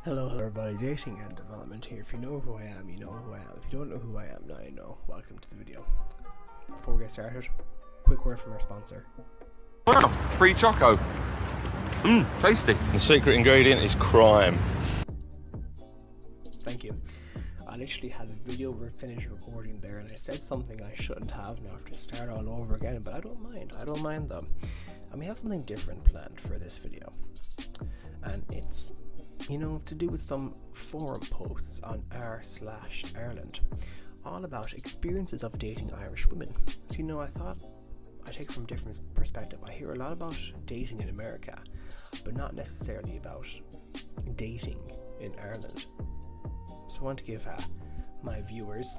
Hello everybody, dating and development here. If you know who I am, you know who I am. If you don't know who I am, now you know. Welcome to the video. Before we get started, quick word from our sponsor. Wow, free choco. Tasty. The secret ingredient is crime. Thank you. I literally had the video finished recording there and I said something I shouldn't have and I have to start all over again, but I don't mind though. And we have something different planned for this video. And it's to do with some forum posts on r/Ireland, all about experiences of dating Irish women. So I thought I take from a different perspective. I hear a lot about dating in America, but not necessarily about dating in Ireland. So I want to give my viewers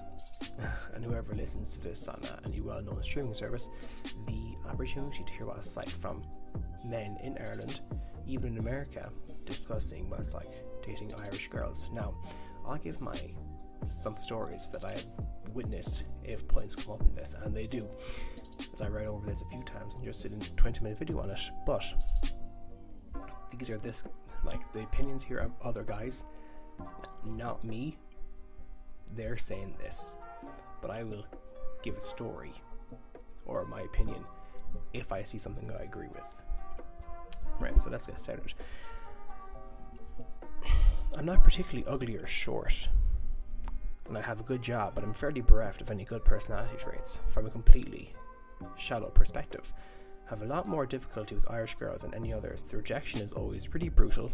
and whoever listens to this on any well-known streaming service the opportunity to hear what it's like from men in Ireland, even in America, discussing what it's like dating Irish girls. Now, I'll give some stories that I have witnessed if points come up in this, and they do, as I read over this a few times and just did a 20-minute video on it. But these are the opinions here of other guys, not me. They're saying this, but I will give a story or my opinion if I see something I agree with. Right, so let's get started. I'm not particularly ugly or short, and I have a good job, but I'm fairly bereft of any good personality traits. From a completely shallow perspective, I have a lot more difficulty with Irish girls than any others. The rejection is always pretty brutal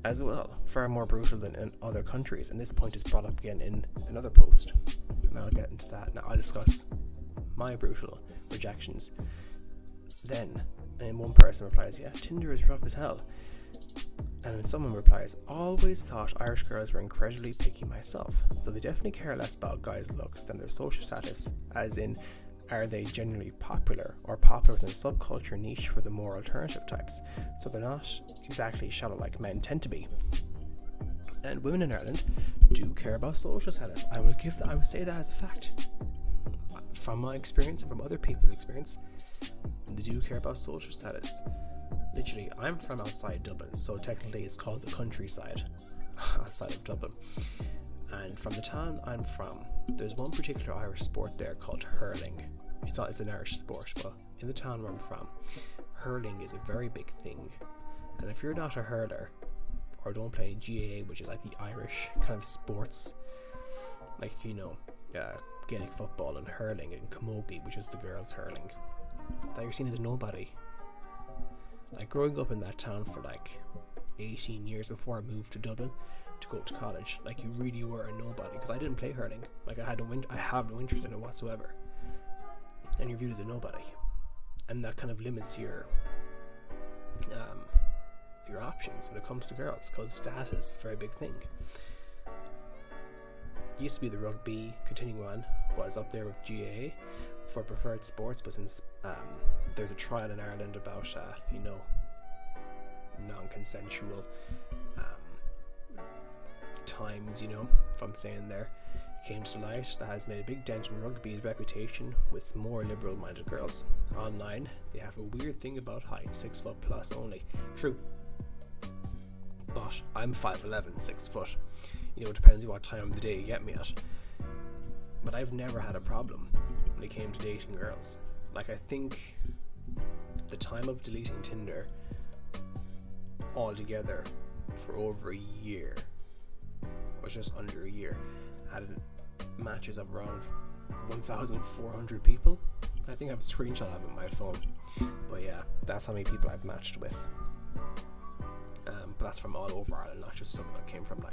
as well, far more brutal than in other countries, and this point is brought up again in another post, and I'll get into that. Now I'll discuss my brutal rejections then. And one person replies, yeah, Tinder is rough as hell. And then someone replies, always thought Irish girls were incredibly picky myself, though they definitely care less about guys' looks than their social status, as in, are they genuinely popular or popular within a subculture niche for the more alternative types, so they're not exactly shallow like men tend to be. And women in Ireland do care about social status. I would say that as a fact. From my experience and from other people's experience, they do care about social status. Literally, I'm from outside Dublin, so technically it's called the countryside outside of Dublin. And from the town I'm from, there's one particular Irish sport there called hurling. It's an Irish sport, but in the town where I'm from, hurling is a very big thing. And if you're not a hurler, or don't play GAA, which is like the Irish kind of sports, like Gaelic football and hurling, and camogie, which is the girls hurling, that you're seen as a nobody. Like growing up in that town for 18 years before I moved to Dublin to go to college, you really were a nobody, because I didn't play hurling. I have no interest in it whatsoever, and you're viewed as a nobody, and that kind of limits your options when it comes to girls, because status is a very big thing. Used to be the rugby, continuing on, was up there with GAA for preferred sports, but since there's a trial in Ireland about non-consensual times, if I'm saying there, came to light, that has made a big dent in rugby's reputation with more liberal-minded girls. Online, they have a weird thing about height, 6 foot plus only. True, but I'm 5'11", 6 foot. It depends on what time of the day you get me at. But I've never had a problem when it came to dating girls. I think the time of deleting Tinder altogether for over a year, or just under a year, had matches of around 1,400 people. I think I have a screenshot of it on my phone. But yeah, that's how many people I've matched with. But that's from all over Ireland, not just some that came from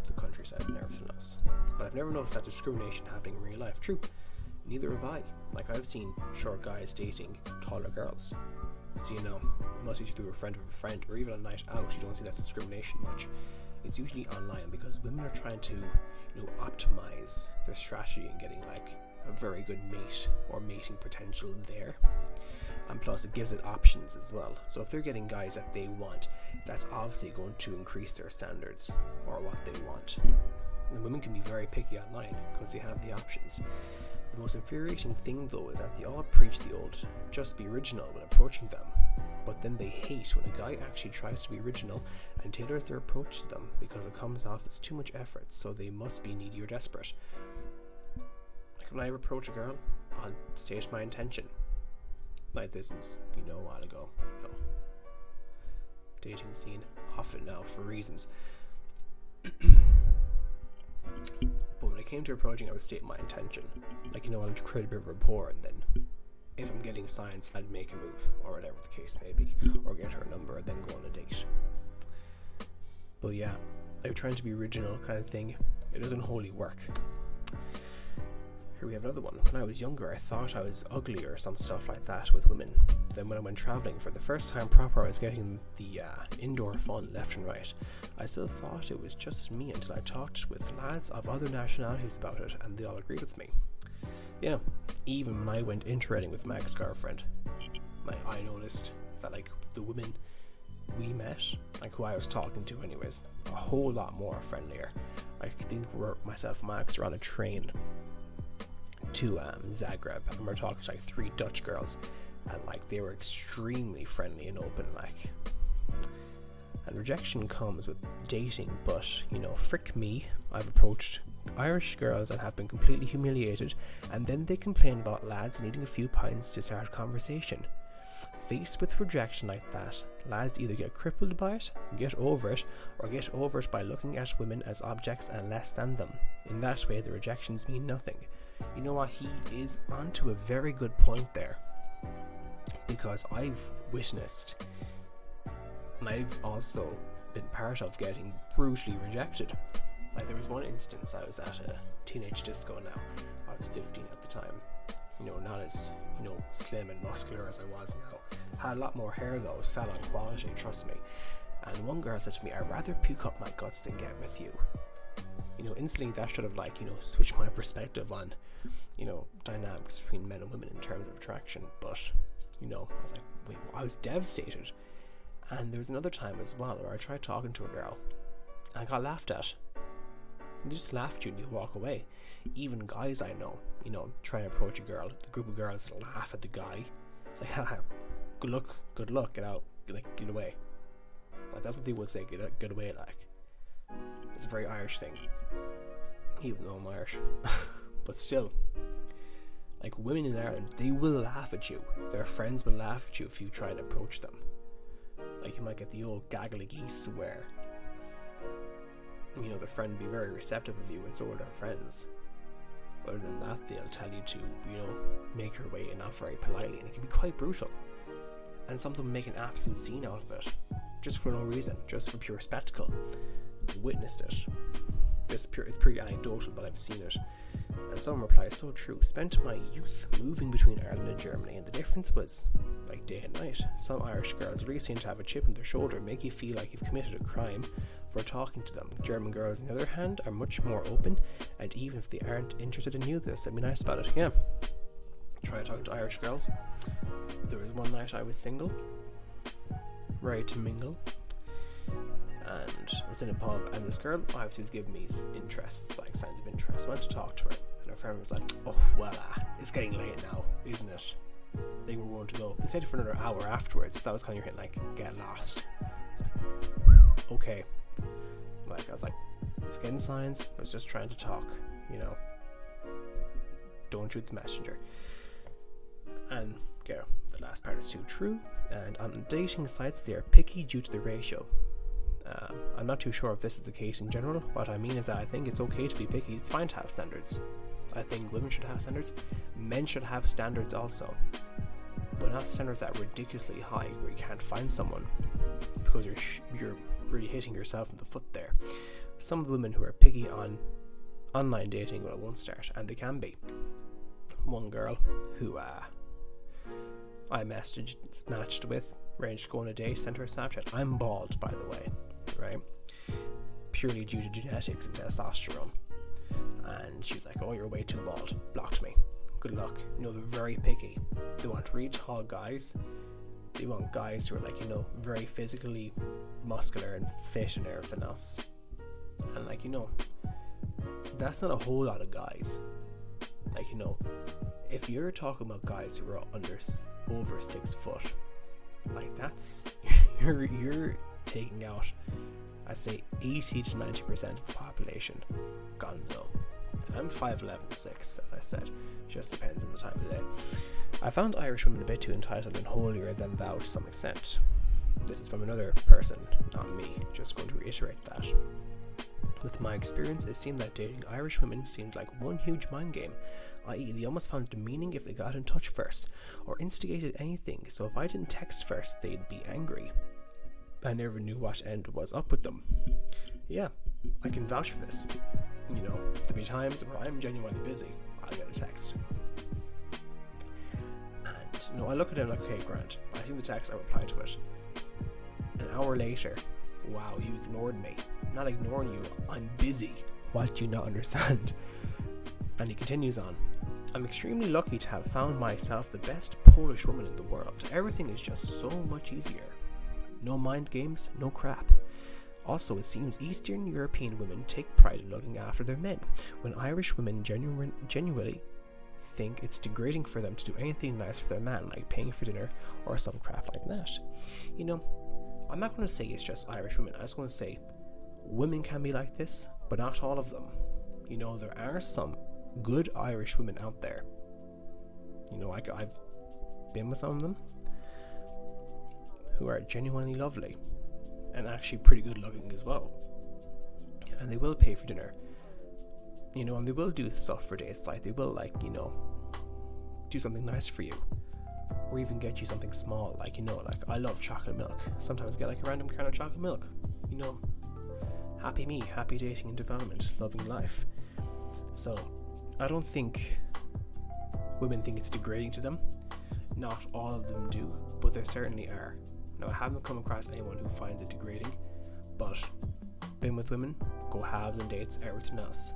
the countryside and everything else. But I've never noticed that discrimination happening in real life. True, neither have I. I've seen short guys dating taller girls. So unless you through a friend of a friend, or even a night out, you don't see that discrimination much. It's usually online, because women are trying to optimize their strategy in getting a very good mate or mating potential there. And plus it gives it options as well. So if they're getting guys that they want, that's obviously going to increase their standards or what they want. And women can be very picky online because they have the options. The most infuriating thing though is that they all preach the old just be original when approaching them. but then they hate when a guy actually tries to be original and tailors their approach to them because it comes off as too much effort, so they must be needy or desperate. Like when I approach a girl, I'll state my intention. Like this is, a while ago, dating scene often now for reasons. But when it came to approaching, I would state my intention. Like, I'll create a bit of rapport, and then if I'm getting signs, I'd make a move, or whatever the case may be, or get her number and then go on a date. But yeah, like trying to be original kind of thing, it doesn't wholly work. Here we have another one. When I was younger, I thought I was ugly or some stuff like that with women. Then when I went travelling for the first time proper, I was getting the indoor fun left and right. I still thought it was just me until I talked with lads of other nationalities about it, and they all agreed with me. Yeah, even when I went interrating with my ex-girlfriend, I noticed that the women we met, who I was talking to anyways, a whole lot more friendlier. I think myself and my ex were on a train to Zagreb, and we're talking to 3 Dutch girls, and they were extremely friendly and open. And rejection comes with dating, but frick me, I've approached Irish girls and have been completely humiliated, and then they complain about lads needing a few pints to start a conversation. Faced with rejection like that, lads either get crippled by it, get over it, or get over it by looking at women as objects and less than them. In that way, the rejections mean nothing. You know what, he is onto a very good point there, because I've witnessed, and I've also been part of getting brutally rejected. There was one instance, I was at a teenage disco now. I was 15 at the time. Not as, slim and muscular as I was now. Had a lot more hair though, salon quality, trust me. And one girl said to me, I'd rather puke up my guts than get with you. Instantly that should have switched my perspective on, dynamics between men and women in terms of attraction. But, I was like, wait, I was devastated. And there was another time as well where I tried talking to a girl and I got laughed at. And they just laugh at you and you walk away. Even guys I know, trying to approach a girl, the group of girls that laugh at the guy. It's like, haha, good luck, get out, get away. That's what they would say, get away. It's a very Irish thing, even though I'm Irish. But still, women in Ireland, they will laugh at you. Their friends will laugh at you if you try and approach them. You might get the old gaggle of geese where the friend will be very receptive of you, and so are their friends. Other than that, they'll tell you to, make your way in, not very politely, and it can be quite brutal. And some of them make an absolute scene out of it, just for no reason, just for pure spectacle. Witnessed it. It's pretty anecdotal, but I've seen it. And someone replies, so true. Spent my youth moving between Ireland and Germany, and the difference was day and night. Some Irish girls really seem to have a chip on their shoulder, make you feel like you've committed a crime for talking to them. German girls, on the other hand, are much more open, and even if they aren't interested in you, they'll say be nice about it. Yeah. Try talking to Irish girls. There was one night I was single, ready to mingle, and I was in a pub, and this girl obviously was giving me interests, signs of interest. I went to talk to her, and her friend was like, oh, well, it's getting late now, isn't it? I think we're going to go. They stayed for another hour afterwards, but that was kind of get lost. Okay. I was like, it's getting signs, I was just trying to talk, Don't shoot the messenger. And the last part is too true. And on dating sites, they are picky due to the ratio. I'm not too sure if this is the case in general. What I mean is that I think it's okay to be picky. It's fine to have standards. I think women should have standards. Men should have standards also. But not standards that are ridiculously high where you can't find someone because you're really hitting yourself in the foot there. Some of the women who are picky on online dating, well, it won't start, and they can be. One girl who I matched with, arranged to go on a date, sent her a Snapchat. I'm bald, by the way, right? Purely due to genetics and testosterone. And she's like, oh, you're way too bald. Blocked me. Good luck. They're very picky. They want really tall guys. They want guys who are very physically muscular and fit and everything else. And that's not a whole lot of guys. If you're talking about guys who are over 6 foot, Like, that's you're taking out, I say, 80 to 90% of the population. Gonzo. I'm 5'11", 6, as I said. Just depends on the time of the day. I found Irish women a bit too entitled and holier than thou to some extent. This is from another person, not me. Just going to reiterate that. With my experience, it seemed that dating Irish women seemed like one huge mind game, i.e. they almost found demeaning if they got in touch first, or instigated anything, so if I didn't text first, they'd be angry. I never knew what end was up with them. Yeah, I can vouch for this. You know, there'll be times where I'm genuinely busy, I'll get a text. And, you know, I look at it like, okay, Grant, I see the text, I reply to it. An hour later, wow, you ignored me. I'm not ignoring you, I'm busy. What do you not understand? And he continues on. I'm extremely lucky to have found myself the best Polish woman in the world. Everything is just so much easier. No mind games, no crap. Also, it seems Eastern European women take pride in looking after their men, when Irish women genuinely think it's degrading for them to do anything nice for their man, like paying for dinner or some crap like that. You know, I'm not going to say it's just Irish women. I'm just going to say women can be like this, but not all of them. You know, there are some good Irish women out there. You know, I've been with some of them who are genuinely lovely and actually pretty good looking as well. And they will pay for dinner. You know, and they will do stuff for dates. Like, they will, like, you know, do something nice for you. Or even get you something small. Like, you know, like, I love chocolate milk. Sometimes get, like, a random can of chocolate milk. You know, happy me, happy dating and development, loving life. So, I don't think women think it's degrading to them. Not all of them do, but there certainly are. Now, I haven't come across anyone who finds it degrading, but been with women, go halves and dates, everything else.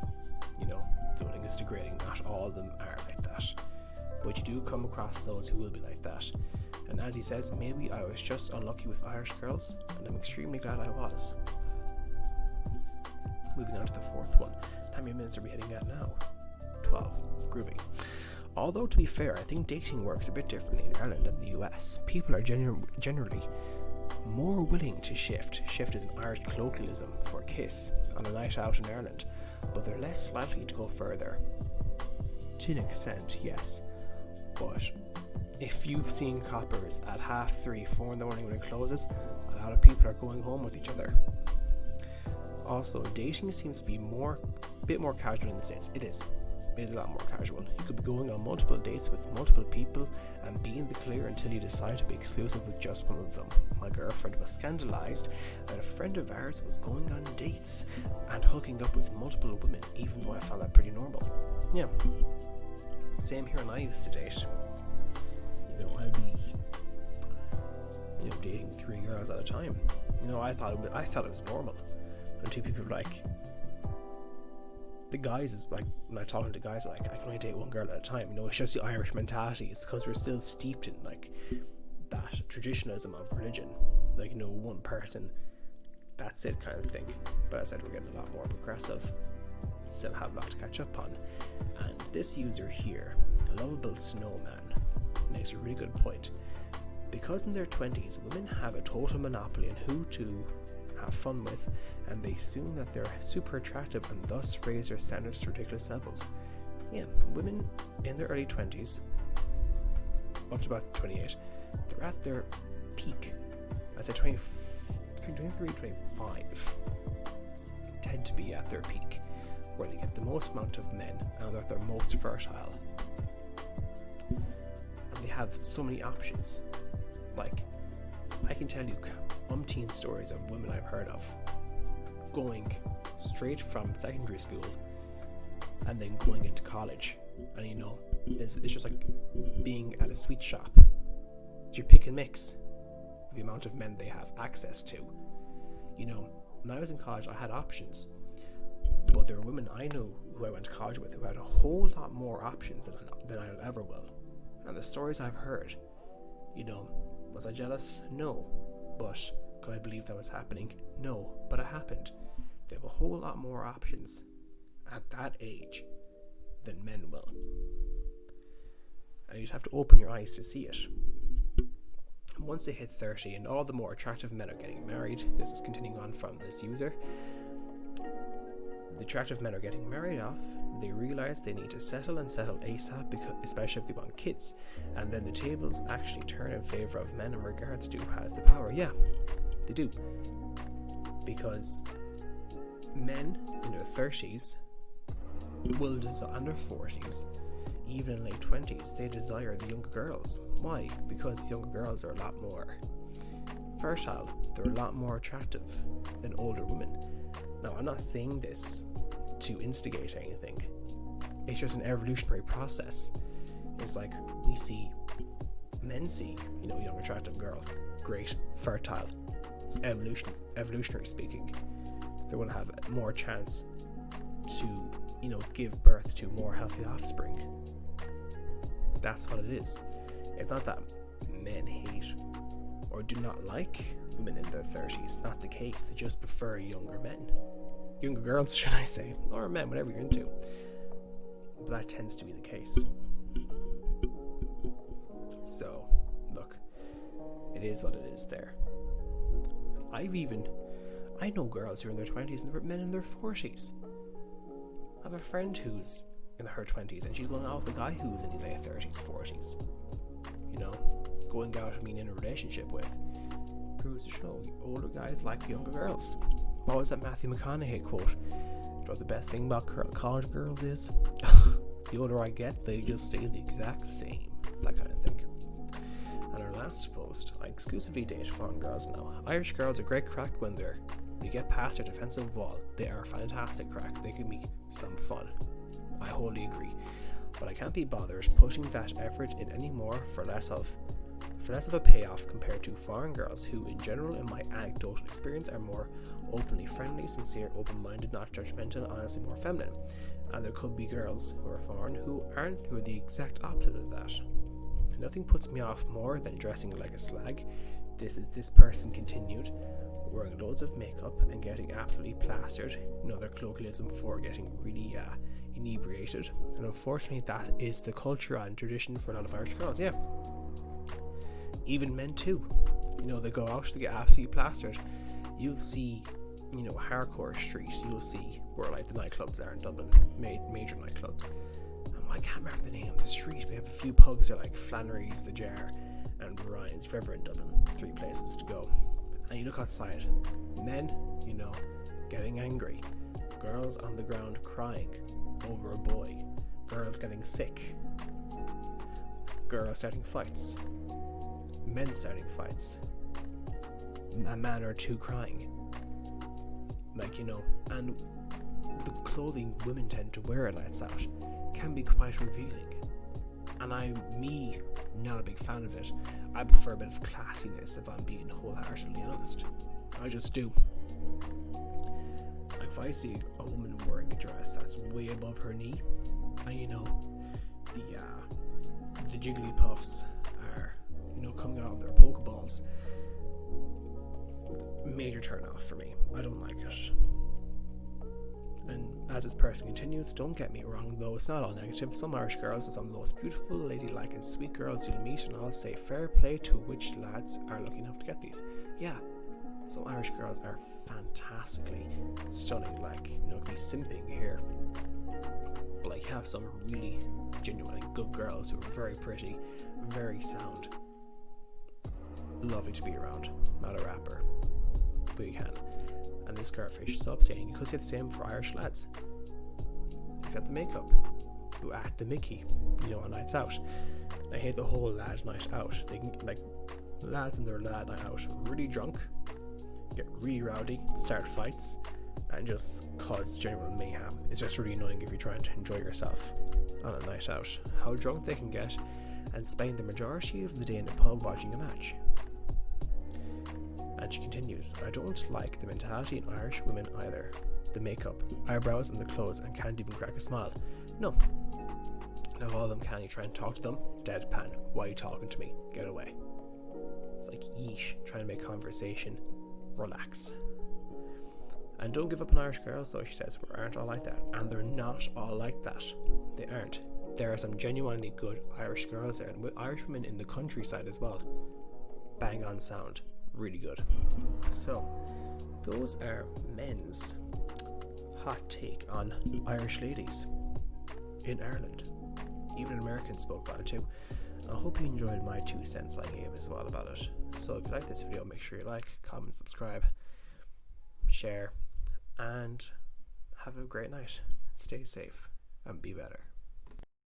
You know, don't think it's degrading. Not all of them are like that. But you do come across those who will be like that. And as he says, maybe I was just unlucky with Irish girls, and I'm extremely glad I was. Moving on to the fourth one. How many minutes are we hitting at now? 12. Groovy. Although, to be fair, I think dating works a bit differently in Ireland than the US. People are generally more willing to shift. Shift is an Irish colloquialism for kiss on a night out in Ireland, but they're less likely to go further. To an extent, yes. But if you've seen coppers at 3:30, 4 in the morning when it closes, a lot of people are going home with each other. Also, dating seems to be a bit more casual in the States. It is a lot more casual. You could be going on multiple dates with multiple people and be in the clear until you decide to be exclusive with just one of them. My girlfriend was scandalized that a friend of ours was going on dates and hooking up with multiple women, even though I found that pretty normal. Yeah. Same here when I used to date. You know, I'd be, you know, dating 3 girls at a time. You know, I thought it was normal. Until people were like, the guys is like, when I'm talking to guys, are like, I can only date one girl at a time. You know, it's just the Irish mentality. It's because we're still steeped in like that traditionalism of religion, like, you know, one person, that's it kind of thing. But as I said, we're getting a lot more progressive. Still have a lot to catch up on. And this user here, Lovable Snowman, makes a really good point. Because in their 20s, women have a total monopoly on who to have fun with, and they assume that they're super attractive and thus raise their standards to ridiculous levels. Yeah, women in their early 20s, up to about 28, they're at their peak. I'd say 23, 25 tend to be at their peak, where they get the most amount of men and they're at their most fertile. And they have so many options. Like, I can tell you umpteen stories of women I've heard of going straight from secondary school and then going into college, and you know, it's just like being at a sweet shop. You pick and mix the amount of men they have access to. You know, when I was in college, I had options, but there were women I knew who I went to college with who had a whole lot more options than I ever will. And the stories I've heard, you know, was I jealous? No. But could I believe that was happening? No, but it happened. They have a whole lot more options at that age than men will. And you just have to open your eyes to see it. And once they hit 30 and all the more attractive men are getting married, this is continuing on from this user, the attractive men are getting married off, they realize they need to settle ASAP, because, especially if they want kids, and then the tables actually turn in favor of men in regards to who has the power. Yeah, they do, because men in their 30s will desire, and their 40s, even in late 20s, they desire the younger girls. Why? Because the younger girls are a lot more fertile, they're a lot more attractive than older women. Now, I'm not saying this to instigate anything, it's just an evolutionary process. It's like men see, young attractive girl, great, fertile. It's evolutionary speaking. They're going to have more chance to, give birth to more healthy offspring. That's what it is. It's not that men hate or do not like women in their 30s. Not the case. They just prefer younger girls, should I say, or men, whatever you're into. But that tends to be the case. So, look, it is what it is there. I know girls who are in their 20s and men in their 40s. I have a friend who's in her 20s and she's going out with a guy who's in his late 30s, 40s. Going out, in a relationship with. Proves to show older guys like younger girls. What was that Matthew McConaughey quote? The best thing about college girls is the older I get, they just stay the exact same. That kind of thing. And our last post, I exclusively date foreign girls now. Irish girls are great crack when you get past their defensive wall. They are fantastic crack. They can be some fun. I wholly agree. But I can't be bothered putting that effort in anymore for less of a payoff compared to foreign girls who, in general, in my anecdotal experience, are more openly friendly, sincere, open-minded, not judgmental, and honestly more feminine. And there could be girls who are foreign who are the exact opposite of that. Nothing puts me off more than dressing like a slag. This person continued, wearing loads of makeup and getting absolutely plastered. Their colloquialism for getting really inebriated. And unfortunately, that is the culture and tradition for a lot of Irish girls. Yeah. Even men too. They go out, they get absolutely plastered. You'll see, Hardcore Street. You'll see where the nightclubs are in Dublin, major nightclubs. I can't remember the name of the street. We have a few pubs there, like Flannery's, The Jar, and Ryan's. Forever in Dublin, 3 places to go. And you look outside, men, getting angry, girls on the ground crying over a boy, girls getting sick, girls starting fights, men starting fights, a man or two crying, and the clothing women tend to wear at nights out can be quite revealing, and not a big fan of it. I prefer a bit of classiness, if I'm being wholeheartedly honest. I just do. If I see a woman wearing a dress that's way above her knee, and the jiggly puffs are coming out of their pokeballs, major turn off for me. I don't like it. And as this person continues, don't get me wrong though, it's not all negative. Some Irish girls are some of the most beautiful, ladylike and sweet girls you'll meet, and I'll say fair play to which lads are lucky enough to get these. Yeah, some Irish girls are fantastically stunning, could be simping here, but you have some really genuinely good girls who are very pretty, very sound, lovely to be around. Not a rapper, but you can. And this girl fishes up saying you could say the same for Irish lads. They've got the makeup, who act the Mickey, on nights out. I hate the whole lad night out. They can, lads in their lad night out, really drunk, get really rowdy, start fights, and just cause general mayhem. It's just really annoying if you're trying to enjoy yourself on a night out. How drunk they can get and spend the majority of the day in a pub watching a match. And she continues, I don't like the mentality in Irish women either. The makeup, eyebrows and the clothes, and can't even crack a smile. No. Not all of them can. You try and talk to them, deadpan. Why are you talking to me? Get away. It's like, yeesh, trying to make conversation. Relax. And don't give up on Irish girls though, she says, we aren't all like that. And they're not all like that. They aren't. There are some genuinely good Irish girls there, and Irish women in the countryside as well. bang on sound, really good. So those are men's hot take on Irish ladies in Ireland. Even Americans spoke about it too. I hope you enjoyed my 2 cents I gave as well about it. So if you like this video, make sure you like, comment, subscribe, share, and have a great night. Stay safe and be better.